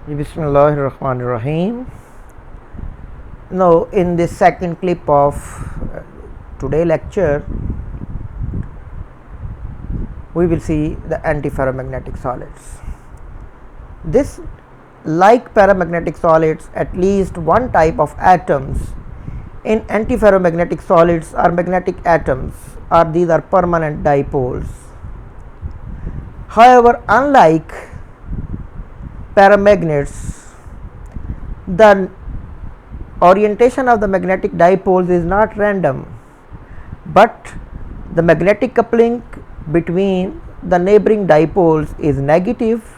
Bismillahirrahmanirrahim. Now, in this second clip of today lecture, we will see the antiferromagnetic solids. This, like paramagnetic solids, at least one type of atoms in antiferromagnetic solids are magnetic atoms, or these are permanent dipoles. However, unlike paramagnets, the orientation of the magnetic dipoles is not random, but the magnetic coupling between the neighboring dipoles is negative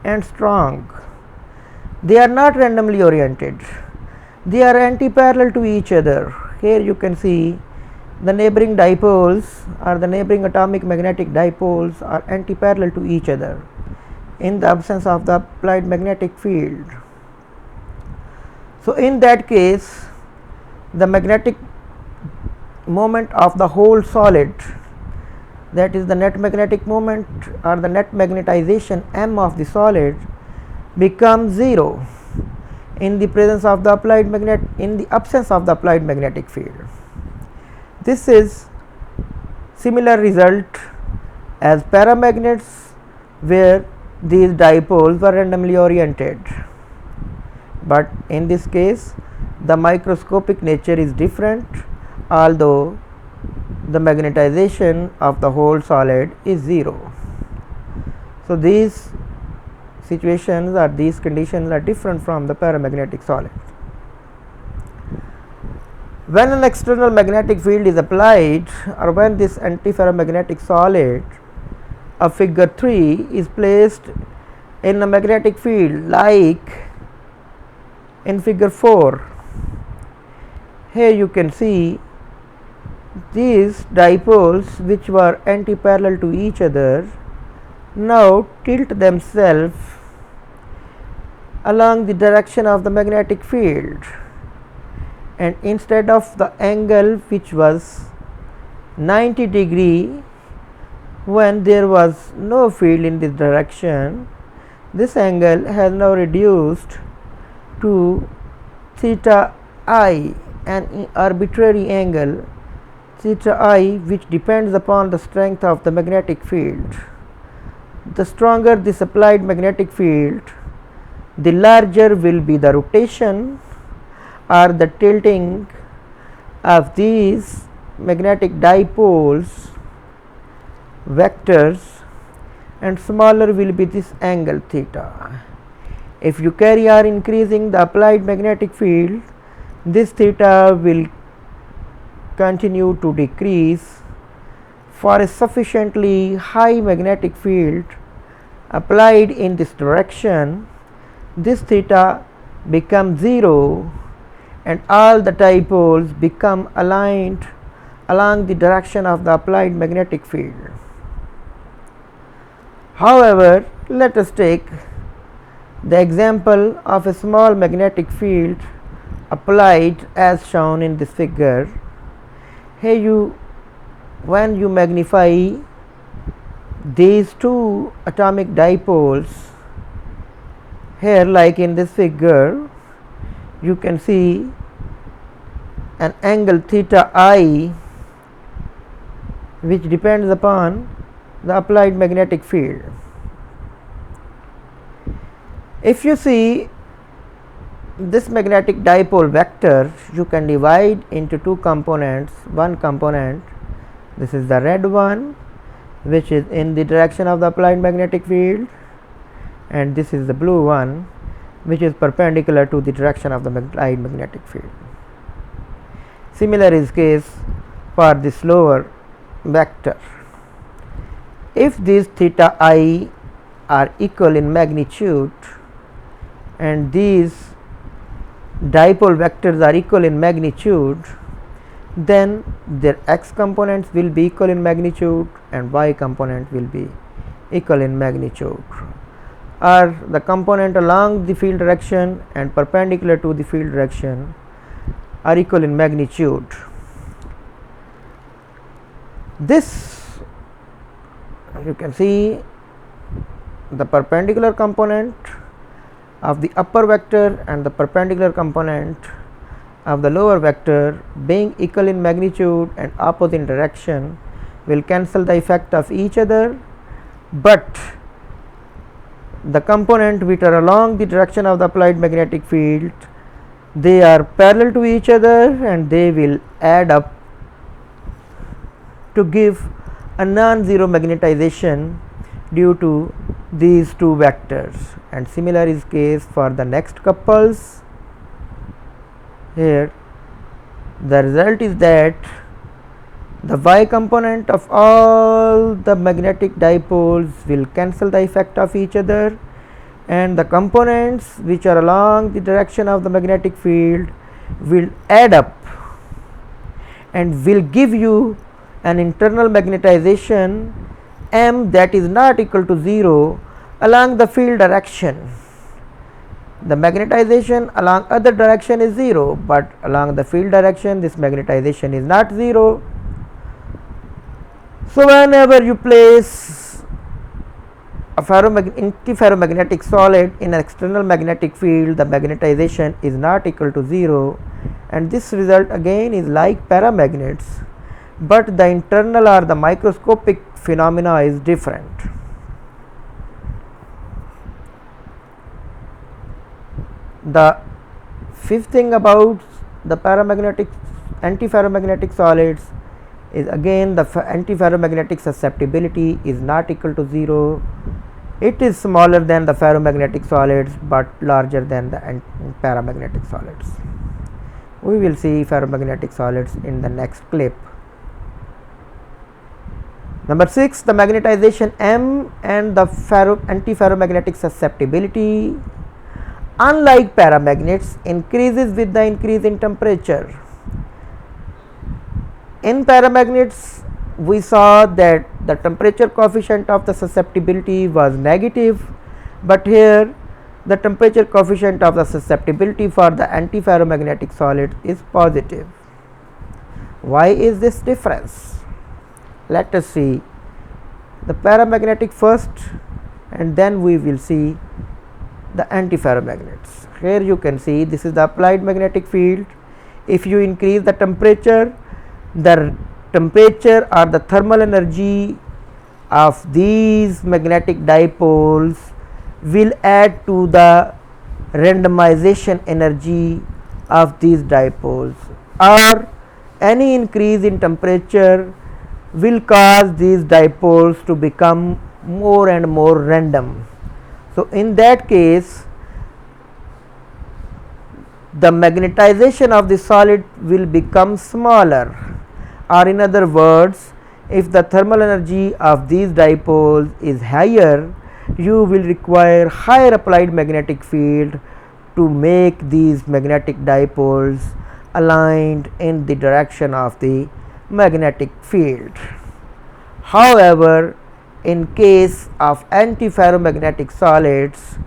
and strong. They are not randomly oriented, they are antiparallel to each other. Here you can see the neighboring dipoles or the neighboring atomic magnetic dipoles are antiparallel to each other in the absence of the applied magnetic field. So, in that case, the magnetic moment of the whole solid, that is the net magnetic moment or the net magnetization M of the solid, becomes 0 in the presence of the applied in the absence of the applied magnetic field. This is similar result as paramagnets, where these dipoles were randomly oriented, but in this case the microscopic nature is different, although the magnetization of the whole solid is 0. So, these situations or these conditions are different from the paramagnetic solid. When an external magnetic field is applied, or when this antiferromagnetic solid of figure 3 is placed in a magnetic field like in figure 4, here you can see these dipoles, which were antiparallel to each other, now tilt themselves along the direction of the magnetic field, and instead of the angle which was 90 degree when there was no field in this direction, this angle has now reduced to theta I, an arbitrary angle theta I, which depends upon the strength of the magnetic field. The stronger this applied magnetic field, the larger will be the rotation or the tilting of these magnetic dipoles vectors, and smaller will be this angle theta. If you carry on increasing the applied magnetic field, this theta will continue to decrease. For a sufficiently high magnetic field applied in this direction, this theta becomes 0 and all the dipoles become aligned along the direction of the applied magnetic field. However, let us take the example of a small magnetic field applied as shown in this figure. Here when you magnify these two atomic dipoles, here like in this figure, you can see an angle theta I, which depends upon the applied magnetic field. If you see this magnetic dipole vector, you can divide into two components. One component, this is the red one, which is in the direction of the applied magnetic field, and this is the blue one, which is perpendicular to the direction of the applied magnetic field. Similar is case for this lower vector. If these theta I are equal in magnitude and these dipole vectors are equal in magnitude, then their x components will be equal in magnitude and y component will be equal in magnitude, or the component along the field direction and perpendicular to the field direction are equal in magnitude. This you can see the perpendicular component of the upper vector and the perpendicular component of the lower vector being equal in magnitude and opposite in direction will cancel the effect of each other, but the component which are along the direction of the applied magnetic field, they are parallel to each other and they will add up to give a non-zero magnetization due to these two vectors. And similar is case for the next couples. Here the result is that the y component of all the magnetic dipoles will cancel the effect of each other, and the components which are along the direction of the magnetic field will add up and will give you an internal magnetization m that is not equal to 0 along the field direction. The magnetization along other direction is 0, but along the field direction this magnetization is not 0. So whenever you place a antiferromagnetic solid in an external magnetic field, the magnetization is not equal to 0, and this result again is like paramagnets, but the internal or the microscopic phenomena is different. The fifth thing about the antiferromagnetic solids is again the antiferromagnetic susceptibility is not equal to 0. It is smaller than the ferromagnetic solids but larger than the paramagnetic solids. We will see ferromagnetic solids in the next clip. Number 6, the magnetization M and the antiferromagnetic susceptibility, unlike paramagnets, increases with the increase in temperature. In paramagnets, we saw that the temperature coefficient of the susceptibility was negative, but here the temperature coefficient of the susceptibility for the antiferromagnetic solid is positive. Why is this difference? Let us see the paramagnetic first and then we will see the antiferromagnets. Here you can see this is the applied magnetic field. If you increase the temperature or the thermal energy of these magnetic dipoles will add to the randomization energy of these dipoles, or any increase in temperature will cause these dipoles to become more and more random. So in that case the magnetization of the solid will become smaller, or in other words, if the thermal energy of these dipoles is higher, you will require higher applied magnetic field to make these magnetic dipoles aligned in the direction of the magnetic field. However, in case of antiferromagnetic solids,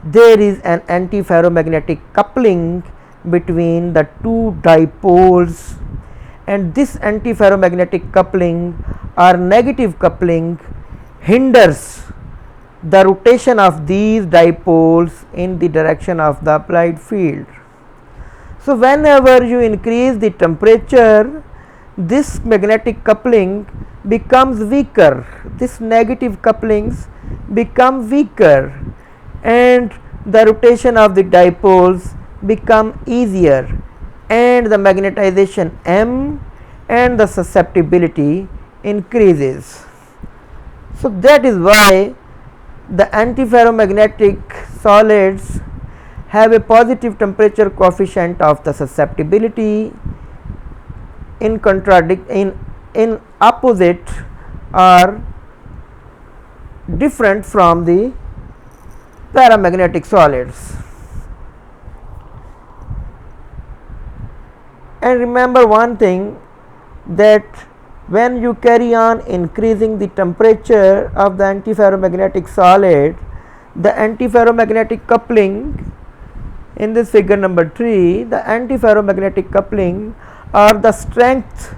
there is an antiferromagnetic coupling between the two dipoles, and this antiferromagnetic coupling or negative coupling hinders the rotation of these dipoles in the direction of the applied field. So whenever you increase the temperature, this magnetic coupling becomes weaker, this negative couplings become weaker, and the rotation of the dipoles become easier, and the magnetization M and the susceptibility increases. So that is why the antiferromagnetic solids have a positive temperature coefficient of the susceptibility, in opposite or different from the paramagnetic solids. And remember one thing, that when you carry on increasing the temperature of the antiferromagnetic solid, the antiferromagnetic coupling in this figure number 3, the antiferromagnetic coupling or the strength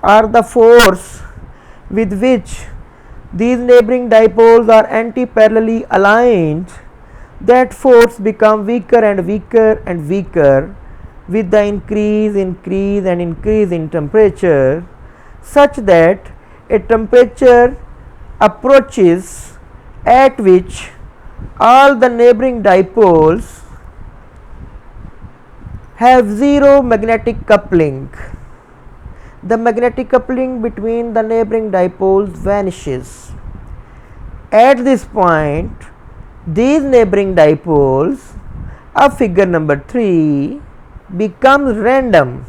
or the force with which these neighboring dipoles are anti-parallelly aligned, that force become weaker and weaker and weaker with the increase in temperature, such that a temperature approaches at which all the neighboring dipoles have zero magnetic coupling. The magnetic coupling between the neighboring dipoles vanishes. At this point, these neighboring dipoles of figure number 3 becomes random.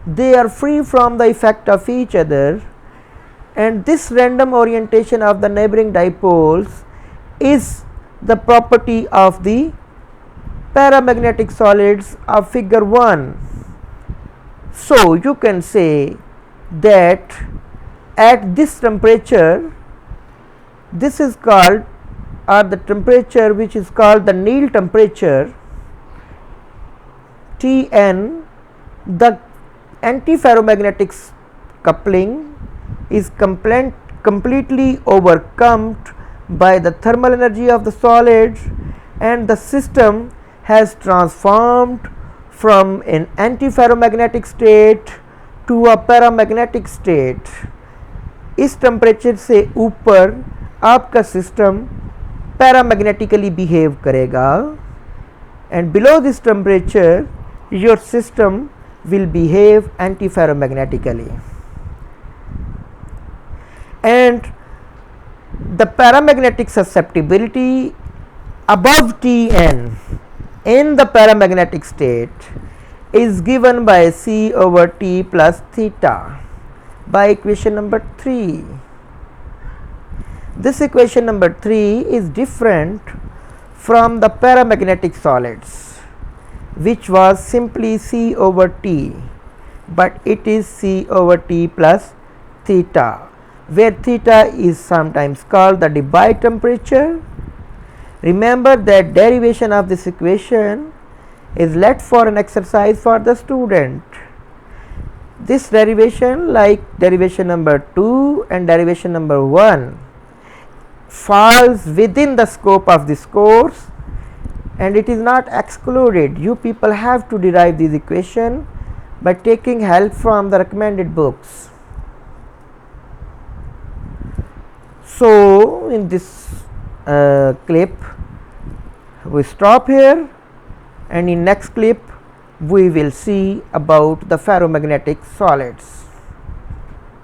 They are free from the effect of each other, and this random orientation of the neighboring dipoles is the property of the paramagnetic solids of figure 1. So you can say that at this temperature, this is called, or the temperature which is called the Néel temperature, Tn, the antiferromagnetic coupling is completely overcome by the thermal energy of the solid, and the system has transformed from an antiferromagnetic state to a paramagnetic state. इस temperature से ऊपर आपका system पैरामैग्नेटिकली behave करेगा, and below this temperature your system will behave antiferromagnetically. And the paramagnetic susceptibility above Tn in the paramagnetic state is given by C over T plus theta by equation number 3. This equation number 3 is different from the paramagnetic solids, which was simply C over T, but it is C over T plus theta, where theta is sometimes called the Debye temperature. Remember that derivation of this equation is left for an exercise for the student. This derivation, like derivation number 2 and derivation number 1, falls within the scope of this course, and it is not excluded. You people have to derive this equation by taking help from the recommended books. So in this clip we stop here, and in next clip we will see about the ferromagnetic solids.